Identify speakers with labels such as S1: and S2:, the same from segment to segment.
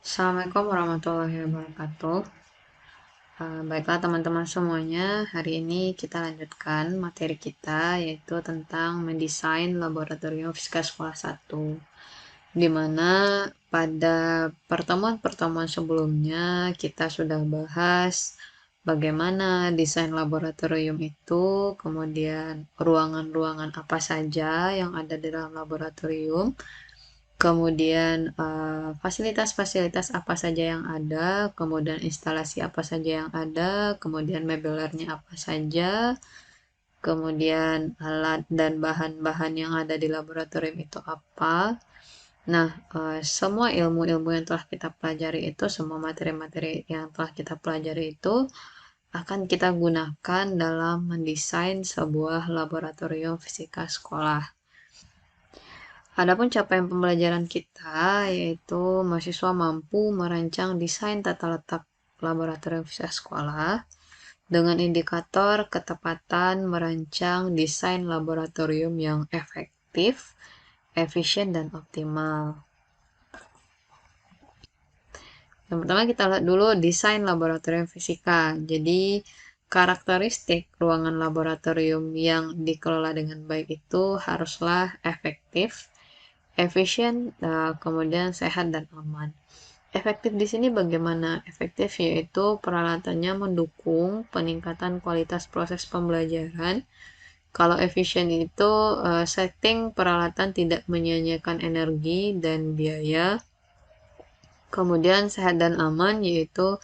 S1: Assalamualaikum warahmatullahi wabarakatuh. Baiklah teman-teman semuanya, hari ini kita lanjutkan materi kita yaitu tentang mendesain laboratorium fisika sekolah 1. Di mana pada pertemuan-pertemuan sebelumnya kita sudah bahas bagaimana desain laboratorium itu, kemudian ruangan-ruangan apa saja yang ada di dalam laboratorium, kemudian fasilitas-fasilitas apa saja yang ada, kemudian instalasi apa saja yang ada, kemudian mebelernya apa saja, kemudian alat dan bahan-bahan yang ada di laboratorium itu apa. Nah, semua ilmu-ilmu yang telah kita pelajari itu, semua materi-materi yang telah kita pelajari itu akan kita gunakan dalam mendesain sebuah laboratorium fisika sekolah. Adapun capaian pembelajaran kita yaitu mahasiswa mampu merancang desain tata letak laboratorium fisika sekolah dengan indikator ketepatan merancang desain laboratorium yang efektif, efisien, dan optimal. Yang pertama kita lihat dulu desain laboratorium fisika. Jadi karakteristik ruangan laboratorium yang dikelola dengan baik itu haruslah efektif, efisien, kemudian sehat dan aman. Efektif di sini bagaimana? Efektif yaitu peralatannya mendukung peningkatan kualitas proses pembelajaran. Kalau efisien itu setting peralatan tidak menyia-nyiakan energi dan biaya. Kemudian sehat dan aman yaitu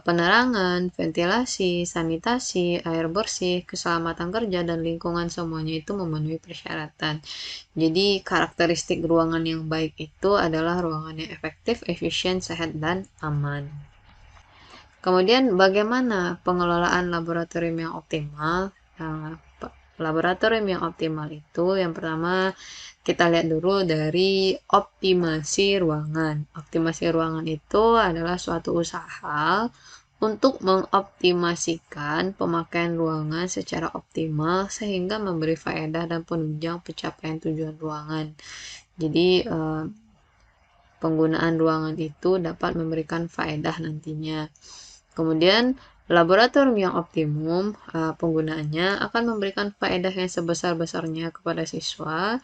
S1: penerangan, ventilasi, sanitasi, air bersih, keselamatan kerja, dan lingkungan semuanya itu memenuhi persyaratan. Jadi karakteristik ruangan yang baik itu adalah ruangan yang efektif, efisien, sehat, dan aman. Kemudian bagaimana pengelolaan laboratorium yang optimal? Laboratorium yang optimal itu yang pertama kita lihat dulu dari optimasi ruangan. Optimasi ruangan itu adalah suatu usaha untuk mengoptimasikan pemakaian ruangan secara optimal sehingga memberi faedah dan penunjang pencapaian tujuan ruangan. Jadi penggunaan ruangan itu dapat memberikan faedah nantinya. Kemudian laboratorium yang optimum penggunaannya akan memberikan faedah yang sebesar-besarnya kepada siswa,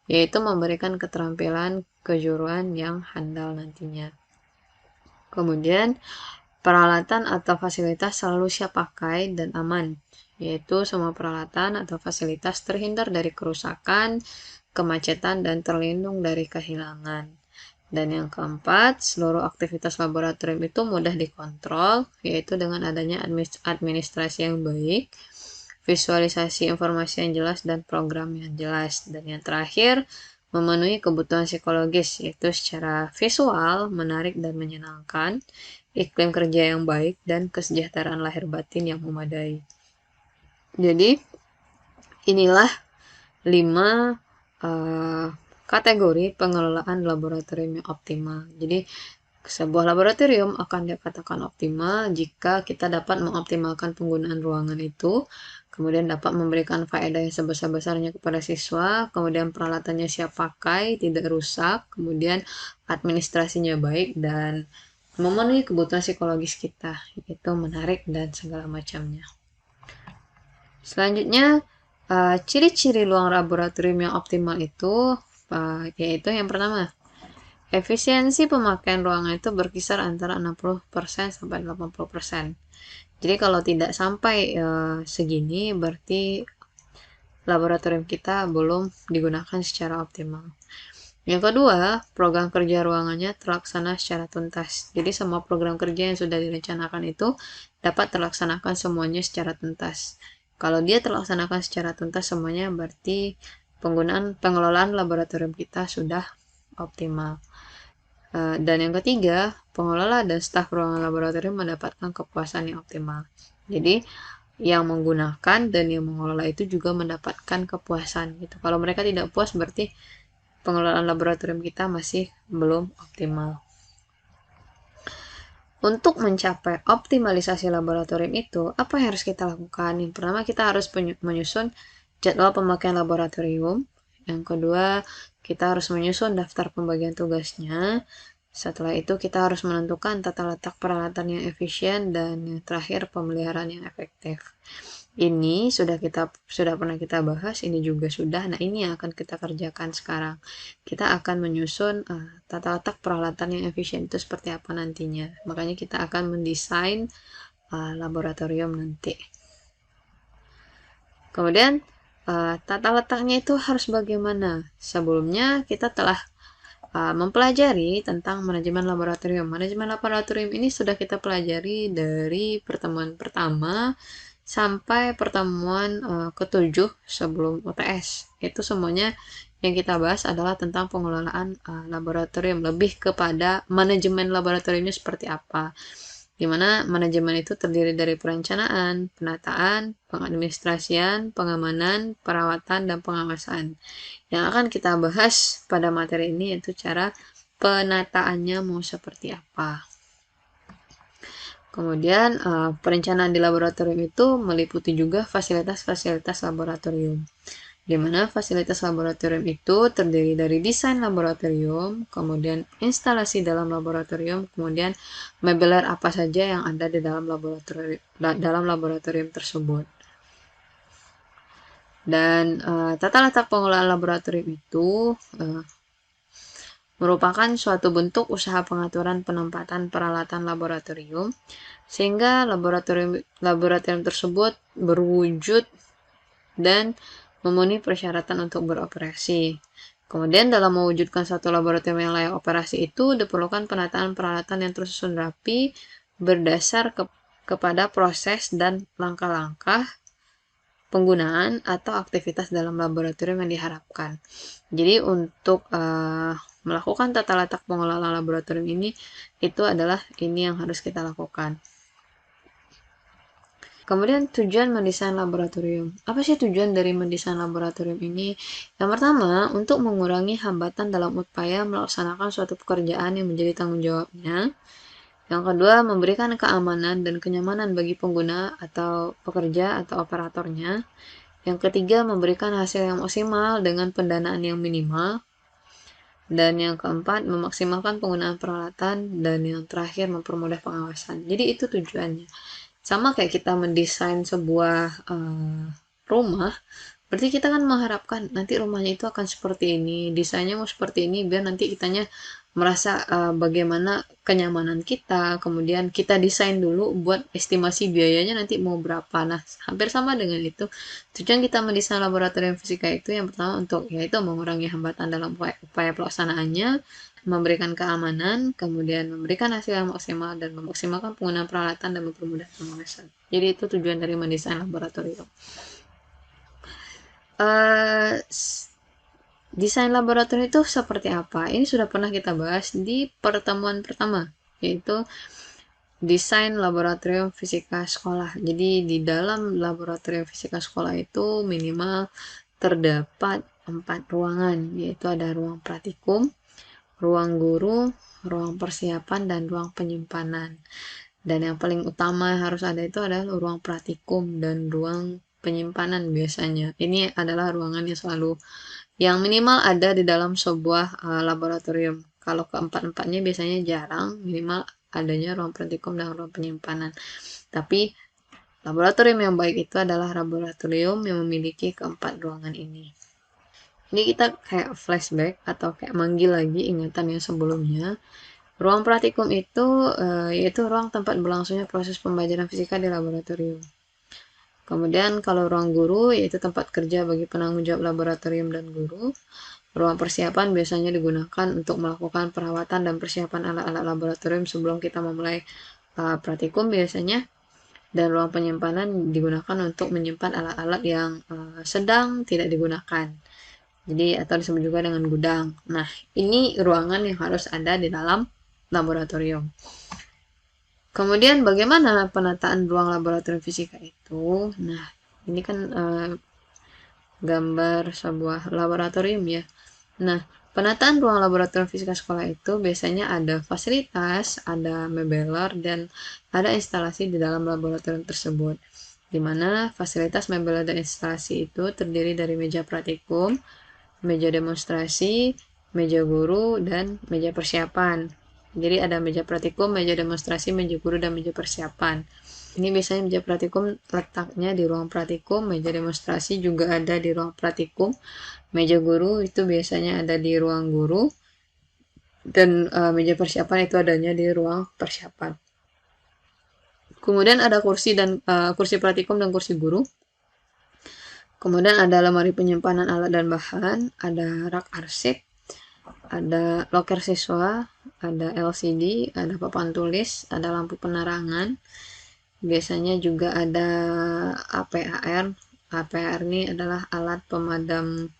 S1: yaitu memberikan keterampilan kejuruan yang handal nantinya. Kemudian peralatan atau fasilitas selalu siap pakai dan aman, yaitu semua peralatan atau fasilitas terhindar dari kerusakan, kemacetan, dan terlindung dari kehilangan. Dan yang keempat, seluruh aktivitas laboratorium itu mudah dikontrol, yaitu dengan adanya administrasi yang baik, visualisasi informasi yang jelas, dan program yang jelas. Dan yang terakhir, memenuhi kebutuhan psikologis, yaitu secara visual, menarik dan menyenangkan, iklim kerja yang baik, dan kesejahteraan lahir batin yang memadai. Jadi, inilah 5 kategori pengelolaan laboratorium yang optimal. Jadi, sebuah laboratorium akan dikatakan optimal jika kita dapat mengoptimalkan penggunaan ruangan itu, kemudian dapat memberikan faedah yang sebesar-besarnya kepada siswa, kemudian peralatannya siap pakai, tidak rusak, kemudian administrasinya baik, dan memenuhi kebutuhan psikologis kita, yaitu menarik dan segala macamnya. Selanjutnya, ciri-ciri ruang laboratorium yang optimal itu, yaitu yang pertama, efisiensi pemakaian ruangan itu berkisar antara 60% sampai 80%. Jadi kalau tidak sampai segini, berarti laboratorium kita belum digunakan secara optimal. Yang kedua, program kerja ruangannya terlaksana secara tuntas. Jadi semua program kerja yang sudah direncanakan itu dapat terlaksanakan semuanya secara tuntas. Kalau dia terlaksanakan secara tuntas semuanya, berarti pengelolaan laboratorium kita sudah optimal. Dan yang ketiga, pengelola dan staf ruangan laboratorium mendapatkan kepuasan yang optimal. Jadi yang menggunakan dan yang mengelola itu juga mendapatkan kepuasan gitu. Kalau mereka tidak puas berarti pengelolaan laboratorium kita masih belum optimal. Untuk mencapai optimalisasi laboratorium itu, apa yang harus kita lakukan? Yang pertama, kita harus menyusun jadwal pemakaian laboratorium. Yang kedua, kita harus menyusun daftar pembagian tugasnya. Setelah itu kita harus menentukan tata letak peralatan yang efisien, dan yang terakhir pemeliharaan yang efektif. Ini sudah pernah kita bahas, ini juga sudah. Nah, ini yang akan kita kerjakan sekarang. Kita akan menyusun tata letak peralatan yang efisien itu seperti apa nantinya. Makanya kita akan mendesain laboratorium nanti. Kemudian tata letaknya itu harus bagaimana? Sebelumnya kita telah mempelajari tentang manajemen laboratorium. Manajemen laboratorium ini sudah kita pelajari dari pertemuan pertama sampai pertemuan ke-7 sebelum UTS. Itu semuanya yang kita bahas adalah tentang pengelolaan laboratorium, lebih kepada manajemen laboratoriumnya seperti apa. Dimana manajemen itu terdiri dari perencanaan, penataan, pengadministrasian, pengamanan, perawatan, dan pengawasan. Yang akan kita bahas pada materi ini yaitu cara penataannya mau seperti apa. Kemudian perencanaan di laboratorium itu meliputi juga fasilitas-fasilitas laboratorium, di mana fasilitas laboratorium itu terdiri dari desain laboratorium, kemudian instalasi dalam laboratorium, kemudian mebeler apa saja yang ada di dalam laboratorium tersebut. Dan tata letak pengelolaan laboratorium itu merupakan suatu bentuk usaha pengaturan penempatan peralatan laboratorium sehingga laboratorium tersebut berwujud dan memenuhi persyaratan untuk beroperasi. Kemudian dalam mewujudkan satu laboratorium yang layak operasi itu diperlukan penataan peralatan yang tersusun rapi berdasar kepada proses dan langkah-langkah penggunaan atau aktivitas dalam laboratorium yang diharapkan. Jadi untuk melakukan tata letak pengelolaan laboratorium ini, itu adalah ini yang harus kita lakukan. Kemudian tujuan mendesain laboratorium. Apa sih tujuan dari mendesain laboratorium ini? Yang pertama, untuk mengurangi hambatan dalam upaya melaksanakan suatu pekerjaan yang menjadi tanggung jawabnya. Yang kedua, memberikan keamanan dan kenyamanan bagi pengguna atau pekerja atau operatornya. Yang ketiga, memberikan hasil yang maksimal dengan pendanaan yang minimal. Dan yang keempat, memaksimalkan penggunaan peralatan. Dan yang terakhir, mempermudah pengawasan. Jadi itu tujuannya. Sama kayak kita mendesain sebuah rumah, berarti kita kan mengharapkan nanti rumahnya itu akan seperti ini, desainnya mau seperti ini, biar nanti kitanya merasa bagaimana kenyamanan kita. Kemudian kita desain dulu buat estimasi biayanya nanti mau berapa. Nah, hampir sama dengan itu. Tujuan kita mendesain laboratorium fisika itu yang pertama untuk yaitu mengurangi hambatan dalam upaya pelaksanaannya, memberikan keamanan, kemudian memberikan hasil yang maksimal, dan memaksimalkan penggunaan peralatan dan mempermudah pengawasan. Jadi itu tujuan dari mendesain laboratorium. Desain laboratorium itu seperti apa? Ini sudah pernah kita bahas di pertemuan pertama, yaitu desain laboratorium fisika sekolah. Jadi di dalam laboratorium fisika sekolah itu minimal terdapat 4 ruangan, yaitu ada ruang praktikum, ruang guru, ruang persiapan, dan ruang penyimpanan. Dan yang paling utama harus ada itu adalah ruang praktikum dan ruang penyimpanan biasanya. Ini adalah ruangan yang minimal ada di dalam sebuah laboratorium. Kalau keempat-empatnya biasanya jarang, minimal adanya ruang praktikum dan ruang penyimpanan. Tapi laboratorium yang baik itu adalah laboratorium yang memiliki keempat ruangan ini. Ini kita kayak flashback atau kayak manggil lagi ingatan yang sebelumnya. Ruang praktikum itu yaitu ruang tempat berlangsungnya proses pembelajaran fisika di laboratorium. Kemudian kalau ruang guru yaitu tempat kerja bagi penanggung jawab laboratorium dan guru. Ruang persiapan biasanya digunakan untuk melakukan perawatan dan persiapan alat-alat laboratorium sebelum kita memulai praktikum biasanya. Dan ruang penyimpanan digunakan untuk menyimpan alat-alat yang sedang tidak digunakan. Jadi atau disebut juga dengan gudang. Nah, ini ruangan yang harus ada di dalam laboratorium. Kemudian bagaimana penataan ruang laboratorium fisika itu? Nah, ini kan gambar sebuah laboratorium ya. Nah, penataan ruang laboratorium fisika sekolah itu biasanya ada fasilitas, ada mebeler, dan ada instalasi di dalam laboratorium tersebut. Di mana fasilitas, mebeler, dan instalasi itu terdiri dari meja praktikum, meja demonstrasi, meja guru, dan meja persiapan. Jadi ada meja praktikum, meja demonstrasi, meja guru, dan meja persiapan. Ini biasanya meja praktikum letaknya di ruang praktikum, meja demonstrasi juga ada di ruang praktikum, meja guru itu biasanya ada di ruang guru, dan meja persiapan itu adanya di ruang persiapan. Kemudian ada kursi dan kursi praktikum dan kursi guru. Kemudian ada lemari penyimpanan alat dan bahan, ada rak arsip, ada loker siswa, ada LCD, ada papan tulis, ada lampu penerangan. Biasanya juga ada APAR. APAR ini adalah alat pemadam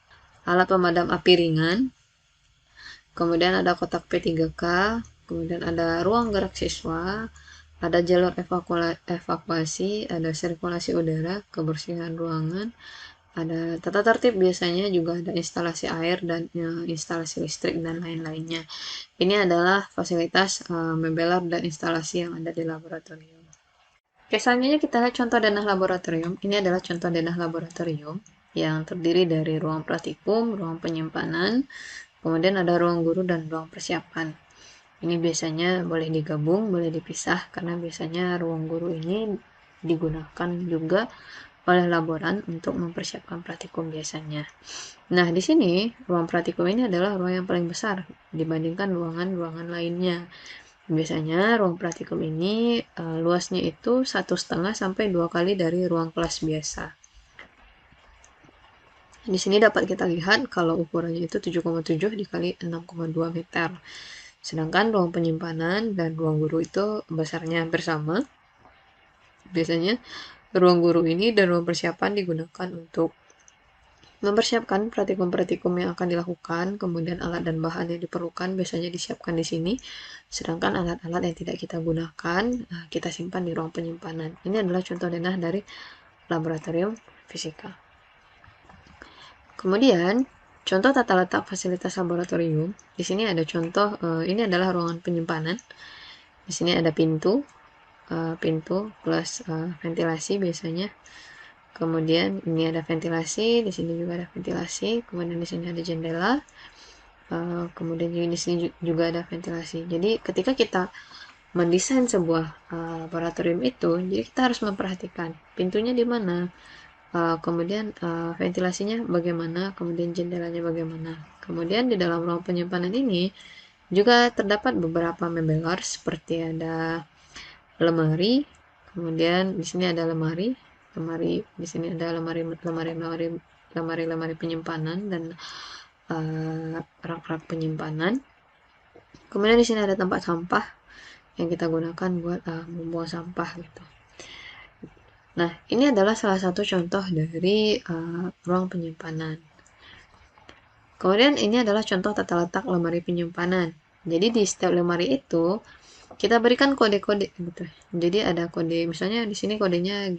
S1: api ringan. Kemudian ada kotak P3K, kemudian ada ruang gerak siswa, ada jalur evakuasi, ada sirkulasi udara, kebersihan ruangan, ada tata tertib, biasanya juga ada instalasi air dan instalasi listrik dan lain-lainnya. Ini adalah fasilitas membeler dan instalasi yang ada di laboratorium. Oke, selanjutnya kita lihat contoh denah laboratorium. Ini adalah contoh denah laboratorium yang terdiri dari ruang praktikum, ruang penyimpanan, kemudian ada ruang guru dan ruang persiapan. Ini biasanya boleh digabung, boleh dipisah, karena biasanya ruang guru ini digunakan juga oleh laboran untuk mempersiapkan praktikum biasanya. Nah, di sini ruang praktikum ini adalah ruang yang paling besar dibandingkan ruangan-ruangan lainnya. Biasanya ruang praktikum ini luasnya itu 1,5 sampai 2 kali dari ruang kelas biasa. Di sini dapat kita lihat kalau ukurannya itu 7,7 dikali 6,2 meter. Sedangkan ruang penyimpanan dan ruang guru itu besarnya hampir sama. Biasanya ruang guru ini dan ruang persiapan digunakan untuk mempersiapkan praktikum-praktikum yang akan dilakukan, kemudian alat dan bahan yang diperlukan biasanya disiapkan di sini. Sedangkan alat-alat yang tidak kita gunakan, kita simpan di ruang penyimpanan. Ini adalah contoh denah dari laboratorium fisika. Kemudian, contoh tata letak fasilitas laboratorium. Di sini ada contoh, ini adalah ruangan penyimpanan. Di sini ada pintu plus ventilasi biasanya. Kemudian ini ada ventilasi, di sini juga ada ventilasi. Kemudian di sini ada jendela. Kemudian di sini juga ada ventilasi. Jadi ketika kita mendesain sebuah laboratorium itu, jadi kita harus memperhatikan pintunya di mana, kemudian ventilasinya bagaimana, kemudian jendelanya bagaimana. Kemudian di dalam ruang penyimpanan ini juga terdapat beberapa membeler seperti ada lemari, kemudian di sini ada lemari di sini ada lemari penyimpanan dan rak-rak penyimpanan. Kemudian di sini ada tempat sampah yang kita gunakan buat membuang sampah gitu. Nah, ini adalah salah satu contoh dari ruang penyimpanan. Kemudian ini adalah contoh tata letak lemari penyimpanan. Jadi di setiap lemari itu kita berikan kode-kode gitu. Jadi ada kode, misalnya di sini kodenya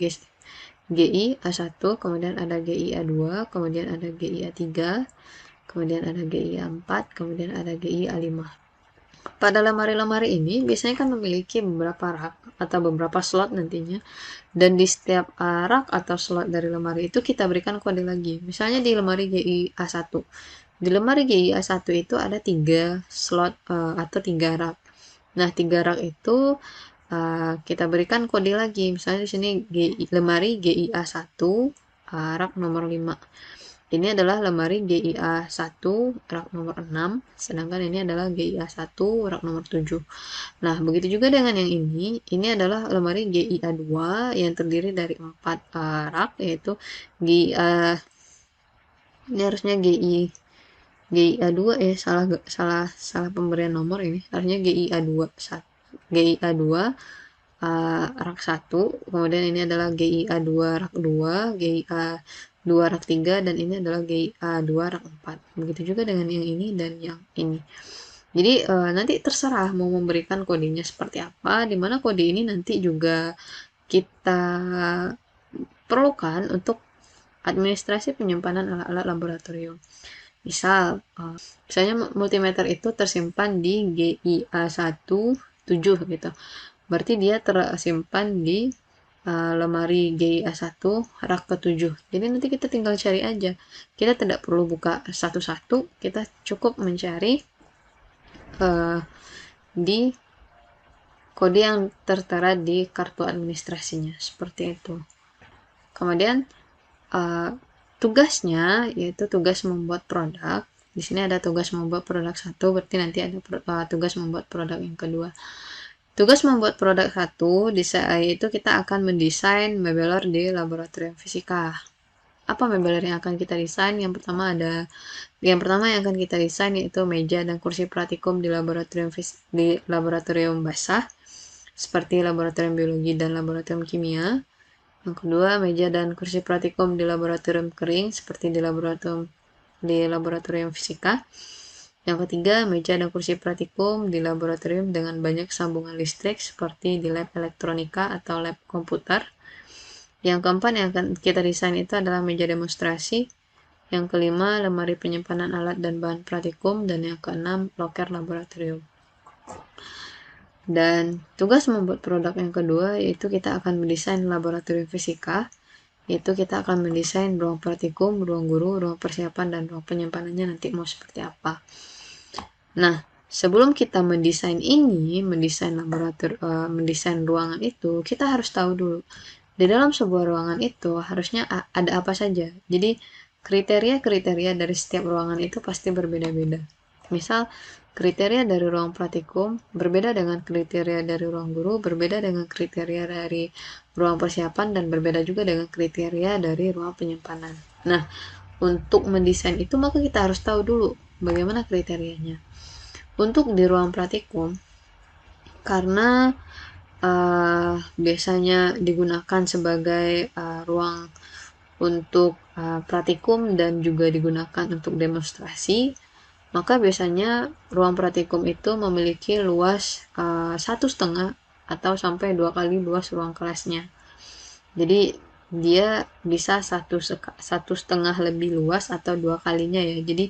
S1: GI A1, kemudian ada GI A2, kemudian ada GI A3, kemudian ada GI A4, kemudian ada GI A5. Pada lemari-lemari ini biasanya kan memiliki beberapa rak atau beberapa slot nantinya, dan di setiap rak atau slot dari lemari itu kita berikan kode lagi. Misalnya di lemari GI A1. Di lemari GI A1 itu ada 3 slot atau 3 rak. Nah, 3 rak itu kita berikan kode lagi. Misalnya di sini lemari GIA1 rak nomor 5. Ini adalah lemari GIA1 rak nomor 6, sedangkan ini adalah GIA1 rak nomor 7. Nah, begitu juga dengan yang ini adalah lemari GIA2 yang terdiri dari 4 rak, yaitu GIA, ini harusnya GIA2 salah pemberian nomor ini, harusnya GIA2 rak 1, kemudian ini adalah GIA2 rak 2, GIA2 rak 3, dan ini adalah GIA2 rak 4. Begitu juga dengan yang ini dan yang ini. Jadi nanti terserah mau memberikan kodenya seperti apa, dimana kode ini nanti juga kita perlukan untuk administrasi penyimpanan alat-alat laboratorium. Misalnya multimeter itu tersimpan di GIA1 7 gitu. Berarti dia tersimpan di lemari GIA1 rak ke-7. Jadi nanti kita tinggal cari aja. Kita tidak perlu buka satu-satu, kita cukup mencari di kode yang tertera di kartu administrasinya, seperti itu. Kemudian tugasnya yaitu tugas membuat produk. Di sini ada tugas membuat produk 1, berarti nanti ada tugas membuat produk yang kedua. Tugas membuat produk 1 yaitu kita akan mendesain mebeler di laboratorium fisika. Apa mebeler yang akan kita desain? Yang pertama yang akan kita desain yaitu meja dan kursi praktikum di laboratorium basah seperti laboratorium biologi dan laboratorium kimia. Yang kedua, meja dan kursi praktikum di laboratorium kering seperti di laboratorium fisika. Yang ketiga, meja dan kursi praktikum di laboratorium dengan banyak sambungan listrik seperti di lab elektronika atau lab komputer. Yang keempat yang akan kita desain itu adalah meja demonstrasi. Yang kelima, lemari penyimpanan alat dan bahan praktikum. Dan yang keenam, loker laboratorium. Dan tugas membuat produk yang kedua yaitu kita akan mendesain laboratorium fisika, yaitu kita akan mendesain ruang praktikum, ruang guru, ruang persiapan, dan ruang penyimpanannya nanti mau seperti apa. Nah, sebelum kita mendesain mendesain ruangan itu, kita harus tahu dulu di dalam sebuah ruangan itu harusnya ada apa saja. Jadi kriteria-kriteria dari setiap ruangan itu pasti berbeda-beda. Misal kriteria dari ruang praktikum berbeda dengan kriteria dari ruang guru, berbeda dengan kriteria dari ruang persiapan, dan berbeda juga dengan kriteria dari ruang penyimpanan. Nah, untuk mendesain itu maka kita harus tahu dulu bagaimana kriterianya. Untuk di ruang praktikum, karena biasanya digunakan sebagai ruang untuk praktikum dan juga digunakan untuk demonstrasi, maka biasanya ruang praktikum itu memiliki luas 1,5 atau sampai 2 kali luas ruang kelasnya. Jadi dia bisa 1,5 lebih luas atau 2 kalinya ya. Jadi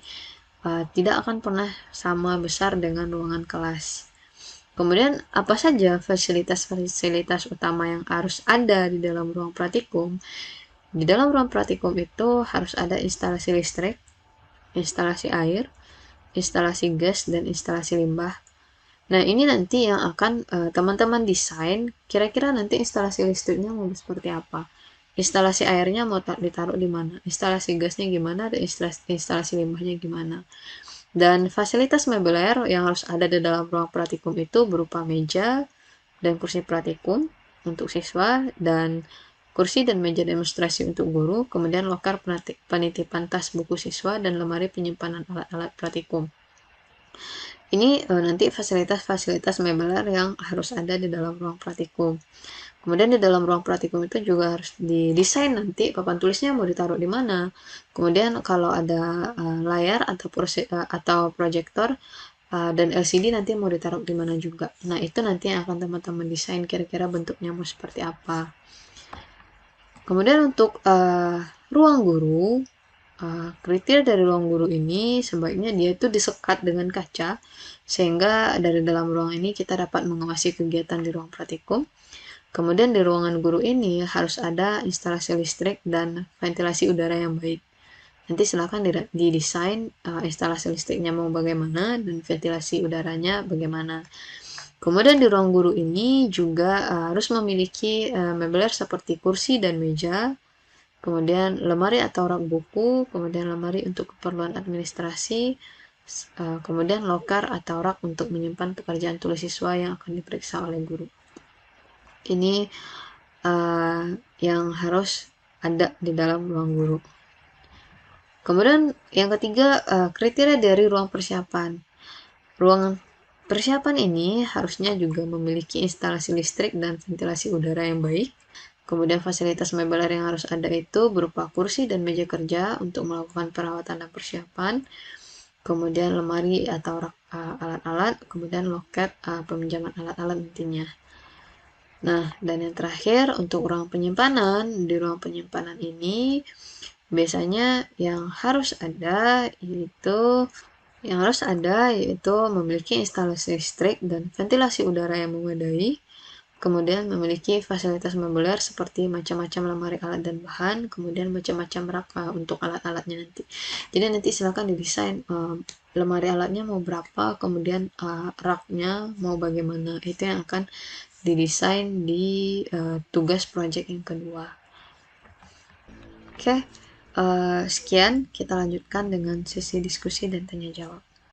S1: tidak akan pernah sama besar dengan ruangan kelas. Kemudian apa saja fasilitas-fasilitas utama yang harus ada di dalam ruang praktikum? Di dalam ruang praktikum itu harus ada instalasi listrik, instalasi air, instalasi gas, dan instalasi limbah. Nah, ini nanti yang akan teman-teman desain, kira-kira nanti instalasi listriknya mau seperti apa, instalasi airnya mau ditaruh di mana, instalasi gasnya gimana, dan instalasi limbahnya gimana. Dan fasilitas mebeler yang harus ada di dalam ruang praktikum itu berupa meja dan kursi praktikum untuk siswa, dan kursi dan meja demonstrasi untuk guru, kemudian loker penitipan tas buku siswa, dan lemari penyimpanan alat-alat praktikum. Ini nanti fasilitas-fasilitas mebeler yang harus ada di dalam ruang praktikum. Kemudian di dalam ruang praktikum itu juga harus didesain nanti papan tulisnya mau ditaruh di mana. Kemudian kalau ada layar atau proyektor dan LCD nanti mau ditaruh di mana juga. Nah, itu nanti yang akan teman-teman desain kira-kira bentuknya mau seperti apa. Kemudian untuk ruang guru, kriteria dari ruang guru ini sebaiknya dia itu disekat dengan kaca, sehingga dari dalam ruang ini kita dapat mengawasi kegiatan di ruang praktikum. Kemudian di ruangan guru ini harus ada instalasi listrik dan ventilasi udara yang baik. Nanti silakan didesain instalasi listriknya mau bagaimana dan ventilasi udaranya bagaimana. Kemudian di ruang guru ini juga harus memiliki mebeler seperti kursi dan meja, kemudian lemari atau rak buku, kemudian lemari untuk keperluan administrasi, kemudian loker atau rak untuk menyimpan pekerjaan tulis siswa yang akan diperiksa oleh guru. Ini yang harus ada di dalam ruang guru. Kemudian yang ketiga, kriteria dari ruang persiapan. Ruang persiapan ini harusnya juga memiliki instalasi listrik dan ventilasi udara yang baik. Kemudian fasilitas mebeler yang harus ada itu berupa kursi dan meja kerja untuk melakukan perawatan dan persiapan. Kemudian lemari atau rak alat-alat, kemudian loket peminjaman alat-alat nantinya. Nah, dan yang terakhir untuk ruang penyimpanan. Di ruang penyimpanan ini biasanya yang harus ada yaitu memiliki instalasi listrik dan ventilasi udara yang memadai. kemudian memiliki fasilitas modular seperti macam-macam lemari alat dan bahan, kemudian macam-macam rak untuk alat-alatnya nanti. Jadi nanti silakan didesain lemari alatnya mau berapa, kemudian raknya mau bagaimana. Itu yang akan didesain di tugas project yang kedua. Oke, sekian kita lanjutkan dengan sesi diskusi dan tanya jawab.